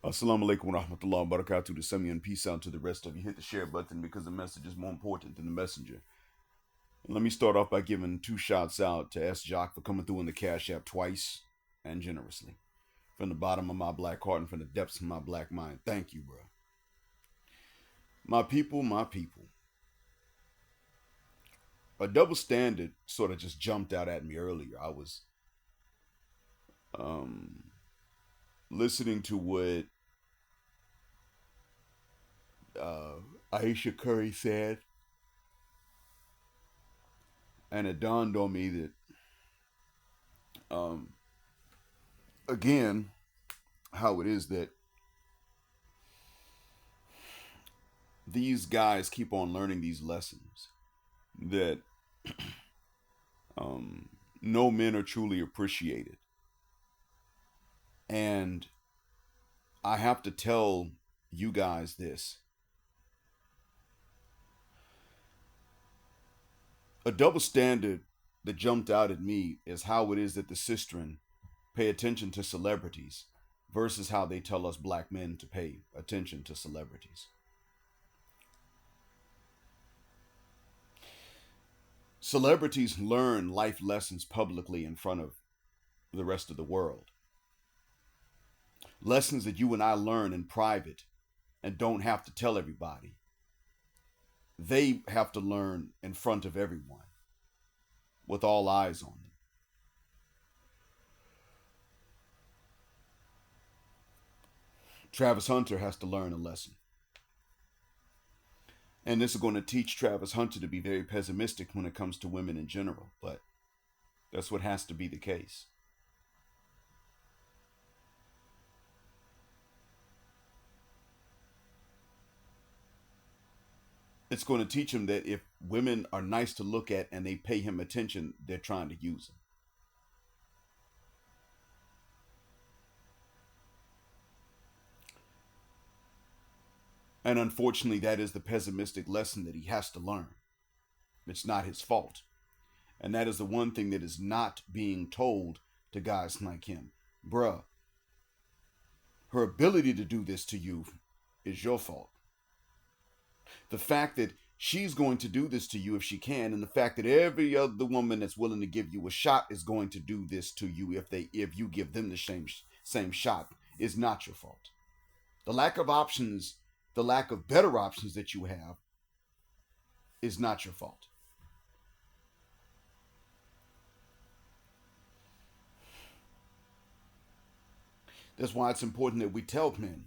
Assalamu alaikum wa rahmatullahi wa barakatuh. To send me and peace out to the rest of you. Hit the share button because the message is more important than the messenger. Let me start off by giving two shots out to S. Jock for coming through in the Cash App twice and generously. From the bottom of my black heart and from the depths of my black mind. Thank you, bro. My people, my people. A double standard sort of just jumped out at me earlier. I was um, listening to what uh, Aisha Curry said, and it dawned on me that, um, again, how it is that these guys keep on learning these lessons that um, no men are truly appreciated. And I have to tell you guys this. A double standard that jumped out at me is how it is that the sistren pay attention to celebrities versus how they tell us black men to pay attention to celebrities. Celebrities learn life lessons publicly in front of the rest of the world. Lessons that you and I learn in private and don't have to tell everybody. They have to learn in front of everyone with all eyes on them. Travis Hunter has to learn a lesson. And this is going to teach Travis Hunter to be very pessimistic when it comes to women in general, but that's what has to be the case. It's going to teach him that if women are nice to look at and they pay him attention, they're trying to use him. And unfortunately, that is the pessimistic lesson that he has to learn. It's not his fault. And that is the one thing that is not being told to guys like him. Bruh, her ability to do this to you is your fault. The fact that she's going to do this to you if she can, and the fact that every other woman that's willing to give you a shot is going to do this to you if you give them the same shot is not your fault. The lack of options, the lack of better options that you have is not your fault. That's why it's important that we tell men,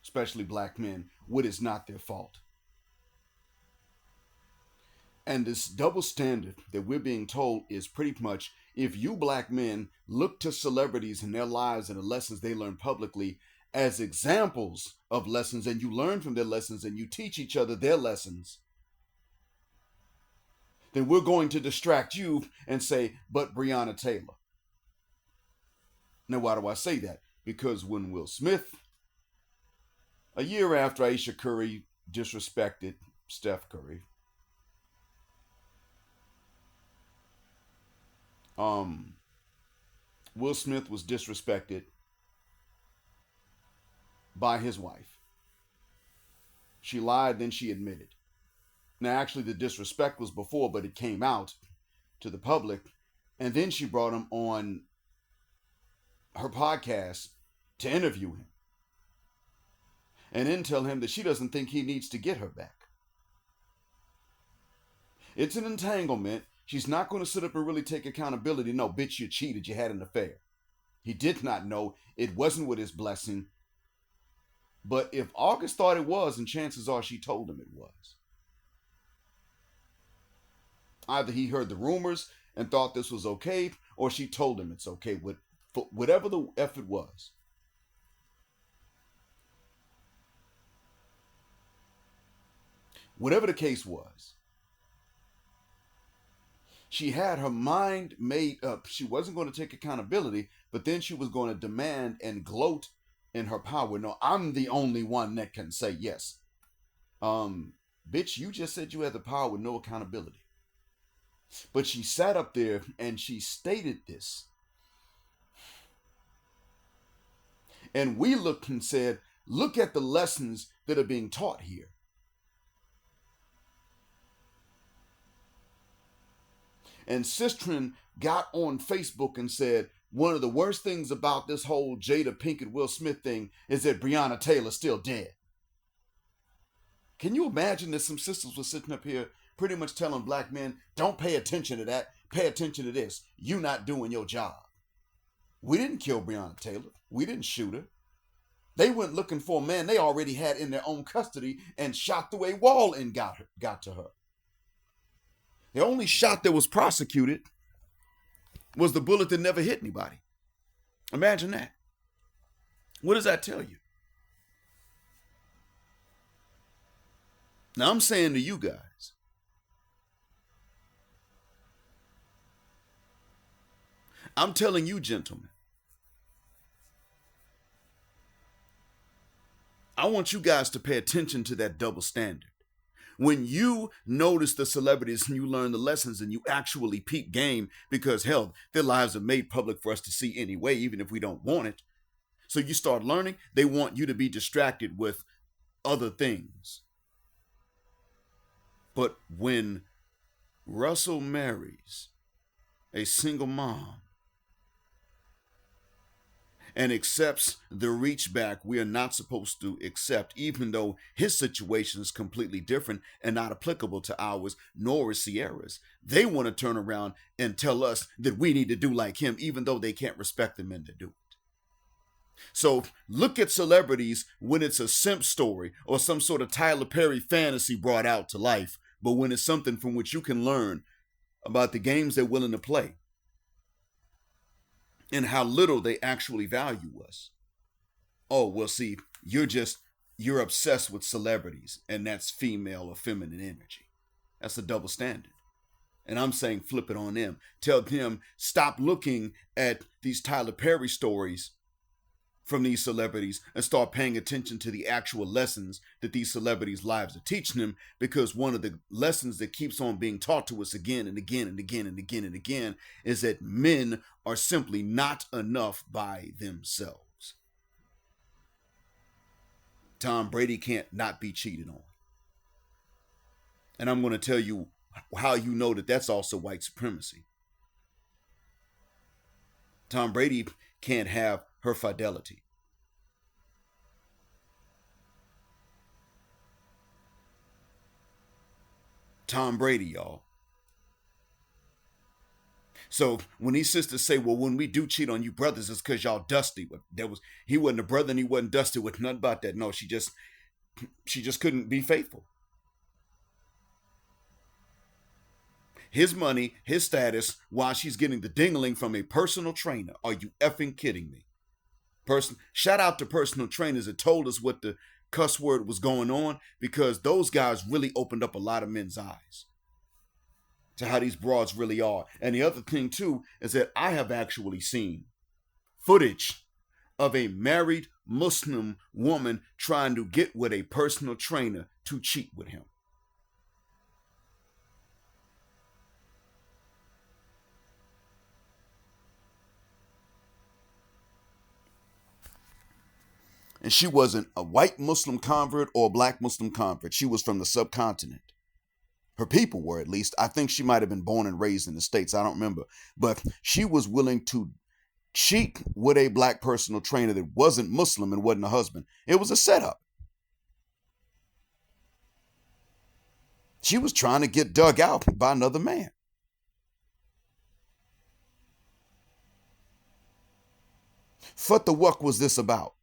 especially black men, what is not their fault. And this double standard that we're being told is pretty much if you black men look to celebrities and their lives and the lessons they learn publicly as examples of lessons, and you learn from their lessons and you teach each other their lessons, then we're going to distract you and say, but Breonna Taylor. Now, why do I say that? Because when Will Smith, a year after Aisha Curry disrespected Steph Curry, um, Will Smith was disrespected by his wife. She lied, then she admitted. Now, actually, the disrespect was before, but it came out to the public. And then she brought him on her podcast to interview him and then tell him that she doesn't think he needs to get her back. It's an entanglement. She's not going to sit up and really take accountability. No, bitch, you cheated. You had an affair. He did not know. It wasn't with his blessing. But if August thought it was, and chances are she told him it was. Either he heard the rumors and thought this was okay, or she told him it's okay, with whatever the effort was. Whatever the case was, she had her mind made up. She wasn't going to take accountability, but then she was going to demand and gloat in her power. No, I'm the only one that can say yes. Bitch, you just said you had the power with no accountability. But she sat up there and she stated this. And we looked and said, look at the lessons that are being taught here. And Sistren got on Facebook and said, one of the worst things about this whole Jada Pinkett Will Smith thing is that Breonna Taylor's still dead. Can you imagine that some sisters were sitting up here pretty much telling black men, don't pay attention to that, pay attention to this. You not doing your job. We didn't kill Breonna Taylor. We didn't shoot her. They went looking for a man they already had in their own custody and shot through a wall and got to her. The only shot that was prosecuted was the bullet that never hit anybody. Imagine that. What does that tell you? Now I'm saying to you guys, I'm telling you, gentlemen, I want you guys to pay attention to that double standard. When you notice the celebrities and you learn the lessons and you actually peep game, because hell, their lives are made public for us to see anyway, even if we don't want it. So you start learning, they want you to be distracted with other things. But when Russell marries a single mom and accepts the reach back we are not supposed to accept, even though his situation is completely different and not applicable to ours, nor is Sierra's. They want to turn around and tell us that we need to do like him, even though they can't respect the men to do it. So look at celebrities when it's a simp story or some sort of Tyler Perry fantasy brought out to life, but when it's something from which you can learn about the games they're willing to play and how little they actually value us. Oh, well, see, you're obsessed with celebrities, and that's female or feminine energy. That's a double standard. And I'm saying flip it on them. Tell them, stop looking at these Tyler Perry stories from these celebrities and start paying attention to the actual lessons that these celebrities' lives are teaching them, because one of the lessons that keeps on being taught to us again and again and again and again and again is that men are simply not enough by themselves. Tom Brady can't not be cheated on. And I'm going to tell you how you know that that's also white supremacy. Tom Brady can't have her fidelity. Tom Brady, y'all. So when these sisters say, well, when we do cheat on you brothers, it's because y'all dusty. But he wasn't a brother and he wasn't dusty with nothing about that. No, she just couldn't be faithful. His money, his status, while she's getting the dingling from a personal trainer. Are you effing kidding me? Shout out to personal trainers that told us what the cuss word was going on, because those guys really opened up a lot of men's eyes to how these broads really are. And the other thing too is that I have actually seen footage of a married Muslim woman trying to get with a personal trainer to cheat with him. And she wasn't a white Muslim convert or a black Muslim convert. She was from the subcontinent. Her people were, at least. I think she might have been born and raised in the States. I don't remember. But she was willing to cheat with a black personal trainer that wasn't Muslim and wasn't a husband. It was a setup. She was trying to get dug out by another man. What the wuck was this about?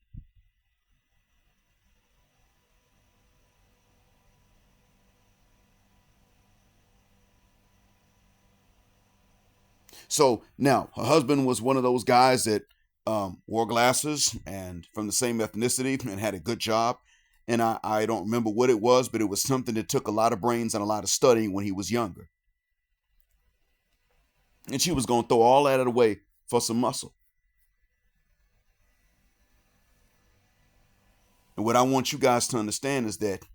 So now her husband was one of those guys that wore glasses and from the same ethnicity and had a good job. And I don't remember what it was, but it was something that took a lot of brains and a lot of studying when he was younger. And she was going to throw all that away for some muscle. And what I want you guys to understand is that,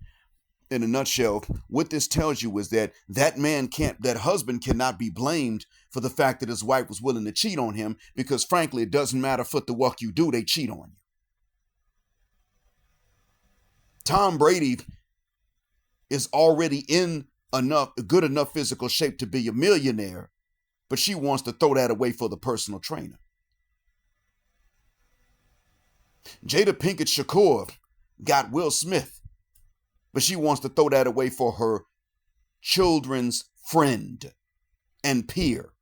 in a nutshell, what this tells you is that that husband cannot be blamed for the fact that his wife was willing to cheat on him, because frankly, it doesn't matter what the wuck you do, they cheat on you. Tom Brady is already in good enough physical shape to be a millionaire, but she wants to throw that away for the personal trainer. Jada Pinkett Shakur got Will Smith, but she wants to throw that away for her children's friend and peer.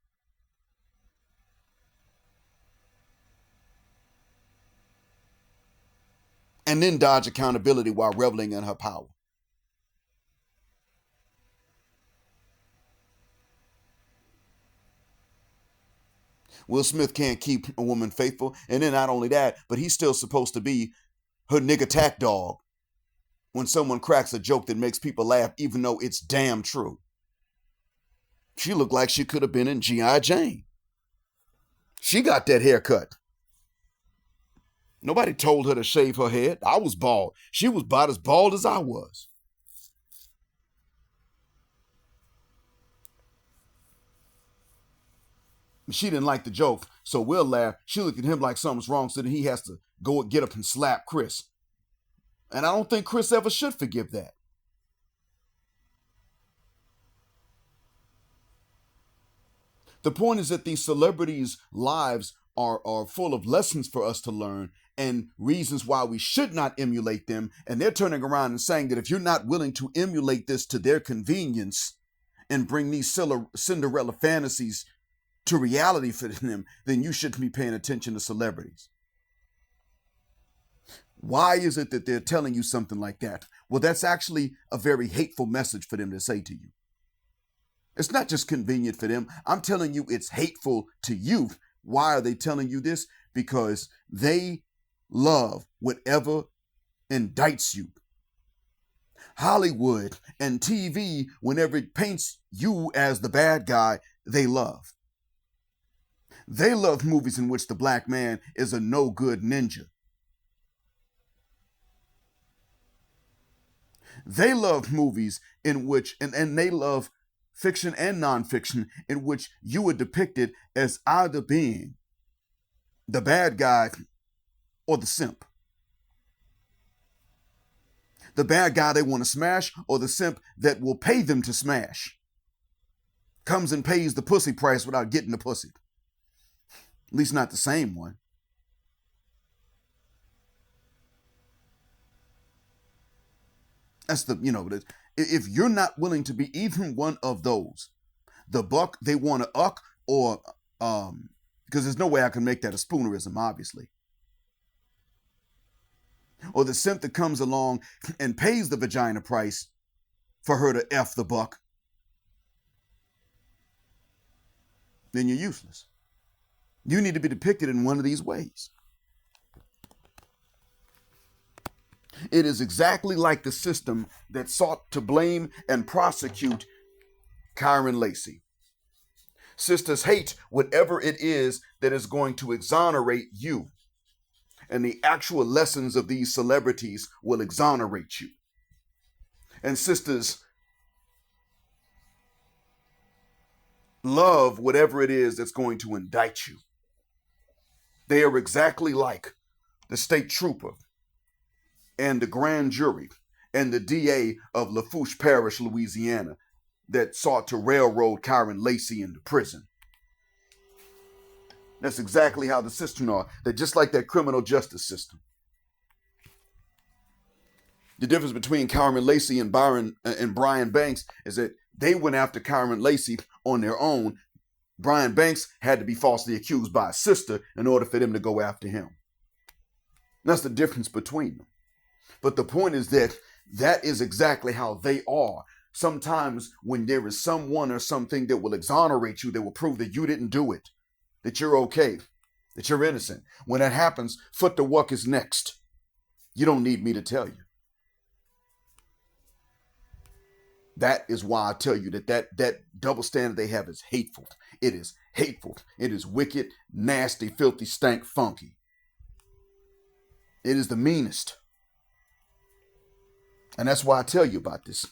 And then dodge accountability while reveling in her power. Will Smith can't keep a woman faithful. And then not only that, but he's still supposed to be her nigga tack dog when someone cracks a joke that makes people laugh, even though it's damn true. She looked like she could have been in G.I. Jane. She got that haircut. Nobody told her to shave her head. I was bald. She was about as bald as I was. She didn't like the joke, so Will laughed. She looked at him like something's wrong, so then he has to go get up and slap Chris. And I don't think Chris ever should forgive that. The point is that these celebrities' lives are full of lessons for us to learn and reasons why we should not emulate them. And they're turning around and saying that if you're not willing to emulate this to their convenience and bring these Cinderella fantasies to reality for them, then you shouldn't be paying attention to celebrities. Why is it that they're telling you something like that? Well, that's actually a very hateful message for them to say to you. It's not just convenient for them. I'm telling you, it's hateful to you. Why are they telling you this? Because they love whatever indicts you. Hollywood and TV, whenever it paints you as the bad guy, they love. They love movies in which the black man is a no-good ninja. They love movies in which, and they love fiction and nonfiction, in which you are depicted as either being the bad guy or the simp. The bad guy they want to smash or the simp that will pay them to smash. Comes and pays the pussy price without getting the pussy. At least not the same one. That's if you're not willing to be even one of those, the buck they want to uck, or because there's no way I can make that a spoonerism, obviously. Or the simp that comes along and pays the vagina price for her to F the buck, then you're useless. You need to be depicted in one of these ways. It is exactly like the system that sought to blame and prosecute Kyron Lacey. Sisters hate whatever it is that is going to exonerate you. And the actual lessons of these celebrities will exonerate you. And sisters love whatever it is that's going to indict you. They are exactly like the state trooper and the grand jury and the DA of Lafourche Parish, Louisiana, that sought to railroad Kyron Lacey into prison. That's exactly how the system are. They're just like that criminal justice system. The difference between Kyron Lacey and Brian Banks is that they went after Kyron Lacey on their own. Brian Banks had to be falsely accused by a sister in order for them to go after him. That's the difference between them. But the point is that that is exactly how they are. Sometimes when there is someone or something that will exonerate you, that will prove that you didn't do it, that you're okay, that you're innocent. When that happens, foot the wuck is next. You don't need me to tell you. That is why I tell you that double standard they have is hateful. It is hateful. It is wicked, nasty, filthy, stank, funky. It is the meanest. And that's why I tell you about this.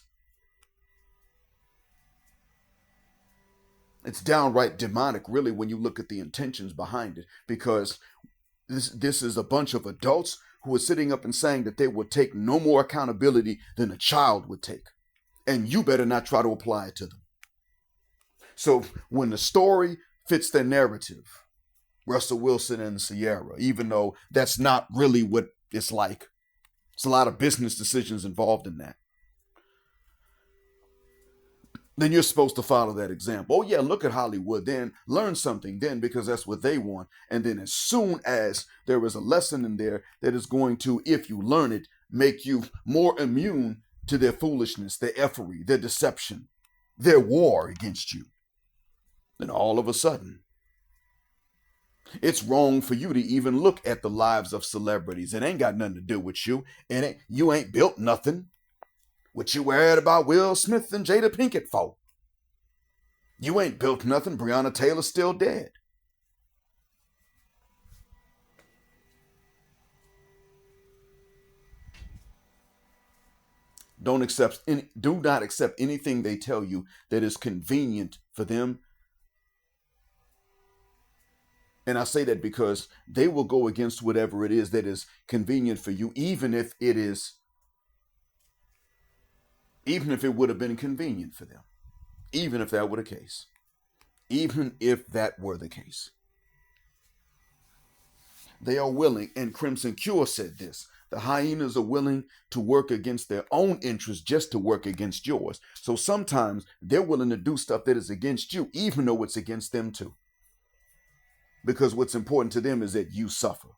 It's downright demonic, really, when you look at the intentions behind it, because this is a bunch of adults who are sitting up and saying that they will take no more accountability than a child would take. And you better not try to apply it to them. So when the story fits their narrative, Russell Wilson and Sierra, even though that's not really what it's like, it's a lot of business decisions involved in that, then you're supposed to follow that example. Oh yeah, look at Hollywood, then learn something then, because that's what they want. And then as soon as there is a lesson in there that is going to, if you learn it, make you more immune to their foolishness, their effery, their deception, their war against you, then all of a sudden, it's wrong for you to even look at the lives of celebrities. It ain't got nothing to do with you. And you ain't built nothing. What you worried about Will Smith and Jada Pinkett for? You ain't built nothing. Breonna Taylor's still dead. Do not accept anything they tell you that is convenient for them. And I say that because they will go against whatever it is that is convenient for you, even if it would have been convenient for them. Even if that were the case. Even if that were the case. They are willing, and Crimson Cure said this, the hyenas are willing to work against their own interests just to work against yours. So sometimes they're willing to do stuff that is against you, even though it's against them too. Because what's important to them is that you suffer.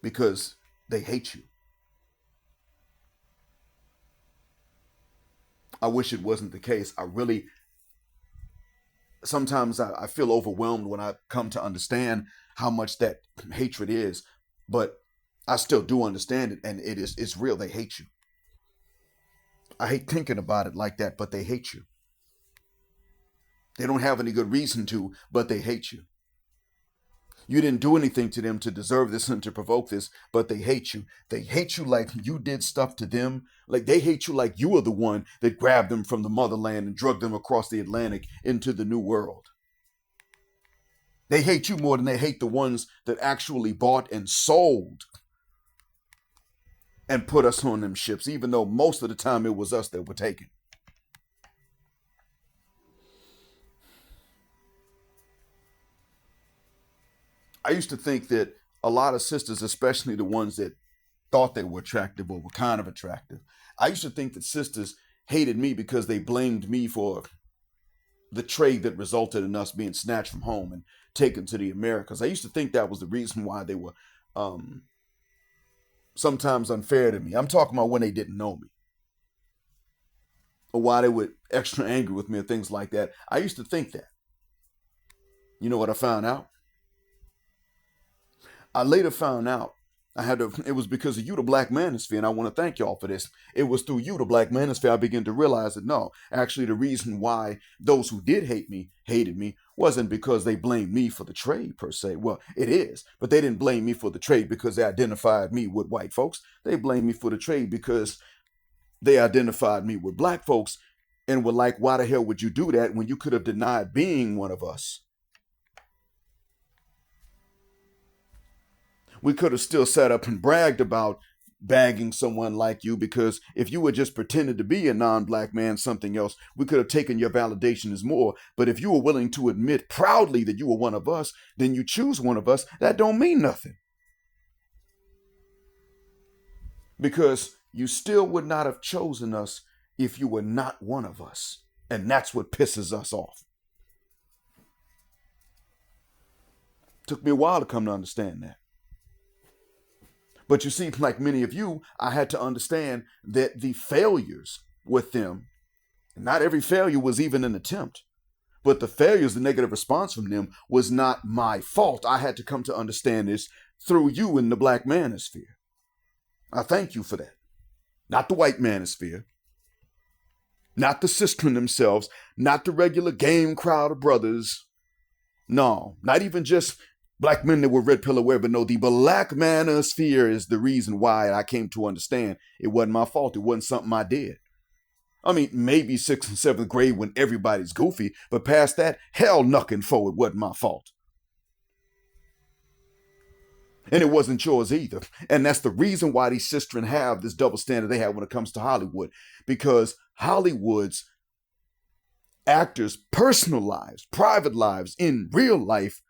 Because they hate you. I wish it wasn't the case. Sometimes I feel overwhelmed when I come to understand how much that hatred is, but I still do understand it, and it's real. They hate you. I hate thinking about it like that, but they hate you. They don't have any good reason to, but they hate you. You didn't do anything to them to deserve this and to provoke this, but they hate you. They hate you like you did stuff to them. Like they hate you like you were the one that grabbed them from the motherland and drugged them across the Atlantic into the New World. They hate you more than they hate the ones that actually bought and sold and put us on them ships, even though most of the time it was us that were taken. I used to think that a lot of sisters, especially the ones that thought they were attractive or were kind of attractive, I used to think that sisters hated me because they blamed me for the trade that resulted in us being snatched from home and taken to the Americas. I used to think that was the reason why they were sometimes unfair to me. I'm talking about when they didn't know me, or why they were extra angry with me or things like that. I used to think that. You know what I found out? I later found out it was because of you, the Black Manosphere, and I want to thank y'all for this. It was through you, the Black Manosphere, I began to realize that no, actually the reason why those who did hated me, wasn't because they blamed me for the trade per se. Well, it is, but they didn't blame me for the trade because they identified me with white folks. They blamed me for the trade because they identified me with black folks and were like, why the hell would you do that when you could have denied being one of us? We could have still sat up and bragged about bagging someone like you, because if you were just pretending to be a non-black man, something else, we could have taken your validation as more. But if you were willing to admit proudly that you were one of us, then you choose one of us. That don't mean nothing. Because you still would not have chosen us if you were not one of us. And that's what pisses us off. Took me a while to come to understand that. But you see, like many of you, I had to understand that the failures with them, not every failure was even an attempt, but the failures, the negative response from them was not my fault. I had to come to understand this through you in the Black Manosphere. I thank you for that. Not the white manosphere, not the sistren themselves, not the regular game crowd of brothers. No, not even just black men that were red pill aware, but no, the Black Manosphere is the reason why I came to understand it wasn't my fault. It wasn't something I did. I mean, maybe 6th and 7th grade when everybody's goofy, but past that, hell knucking forward wasn't my fault. And it wasn't yours either. And that's the reason why these sisters have this double standard they have when it comes to Hollywood. Because Hollywood's actors' personal lives, private lives in real life,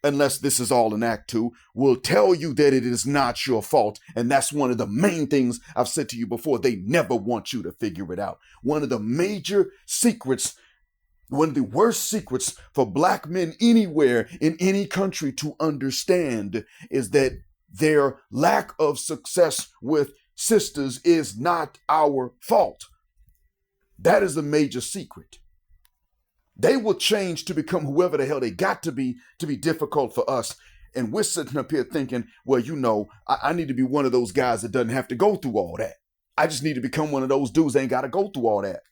unless this is all an act two, will tell you that it is not your fault. And that's one of the main things I've said to you before. They never want you to figure it out. One of the major secrets, one of the worst secrets for black men anywhere in any country to understand is that their lack of success with sisters is not our fault. That is a major secret. They will change to become whoever the hell they got to be difficult for us. And we're sitting up here thinking, well, you know, I need to be one of those guys that doesn't have to go through all that. I just need to become one of those dudes that ain't got to go through all that.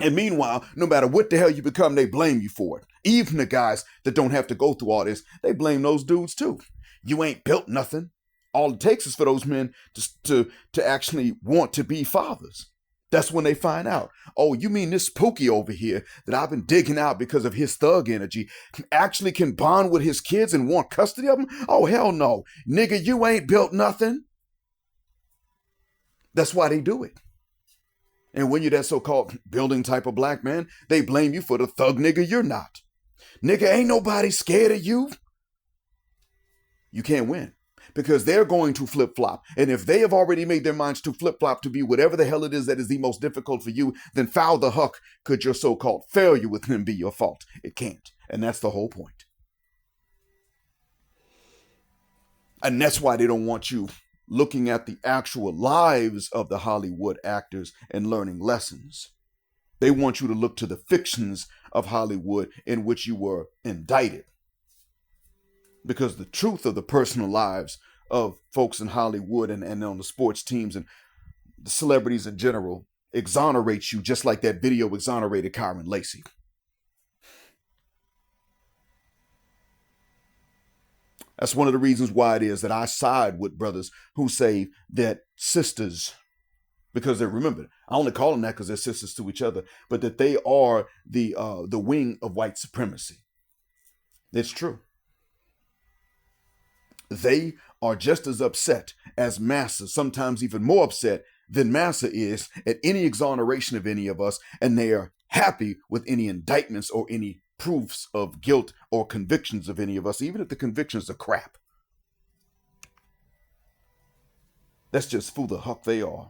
And meanwhile, no matter what the hell you become, they blame you for it. Even the guys that don't have to go through all this, they blame those dudes too. You ain't built nothing. All it takes is for those men to actually want to be fathers. That's when they find out, oh, you mean this Pookie over here that I've been digging out because of his thug energy actually can bond with his kids and want custody of them? Oh, hell no. Nigga, you ain't built nothing. That's why they do it. And when you're that so-called building type of black man, they blame you for the thug nigga you're not. Nigga, ain't nobody scared of you. You can't win. Because they're going to flip-flop. And if they have already made their minds to flip-flop to be whatever the hell it is that is the most difficult for you, then foul the huck could your so-called failure with them be your fault. It can't. And that's the whole point. And that's why they don't want you looking at the actual lives of the Hollywood actors and learning lessons. They want you to look to the fictions of Hollywood in which you were indicted. Because the truth of the personal lives of folks in Hollywood and on the sports teams and the celebrities in general exonerates you just like that video exonerated Kyron Lacey. That's one of the reasons why it is that I side with brothers who say that sisters, because they're, remember, I only call them that because they're sisters to each other, but that they are the wing of white supremacy. It's true. They are just as upset as Massa, sometimes even more upset than Massa is at any exoneration of any of us, and they are happy with any indictments or any proofs of guilt or convictions of any of us, even if the convictions are crap. That's just who the huck they are.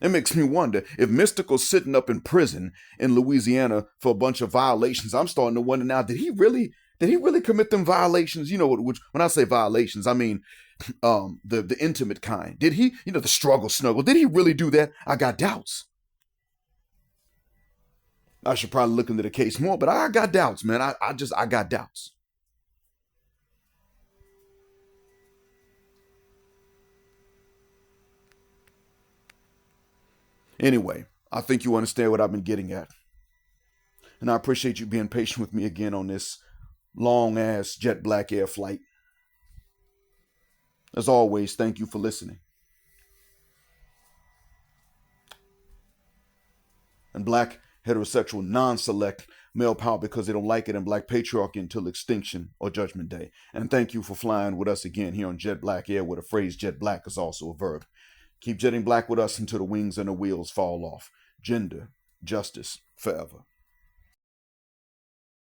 It makes me wonder if Mystikal's sitting up in prison in Louisiana for a bunch of violations. I'm starting to wonder now, did he really commit them violations? You know, which when I say violations, I mean the intimate kind. Did he, the struggle snuggle? Did he really do that? I got doubts. I should probably look into the case more, but I got doubts, man. I got doubts. Anyway, I think you understand what I've been getting at. And I appreciate you being patient with me again on this long-ass jet black air flight. As always, thank you for listening. And black heterosexual non-select male power because they don't like it, and black patriarchy until extinction or judgment day. And thank you for flying with us again here on Jet Black Air, where the phrase jet black is also a verb. Keep jetting black with us until the wings and the wheels fall off. Gender, justice, forever.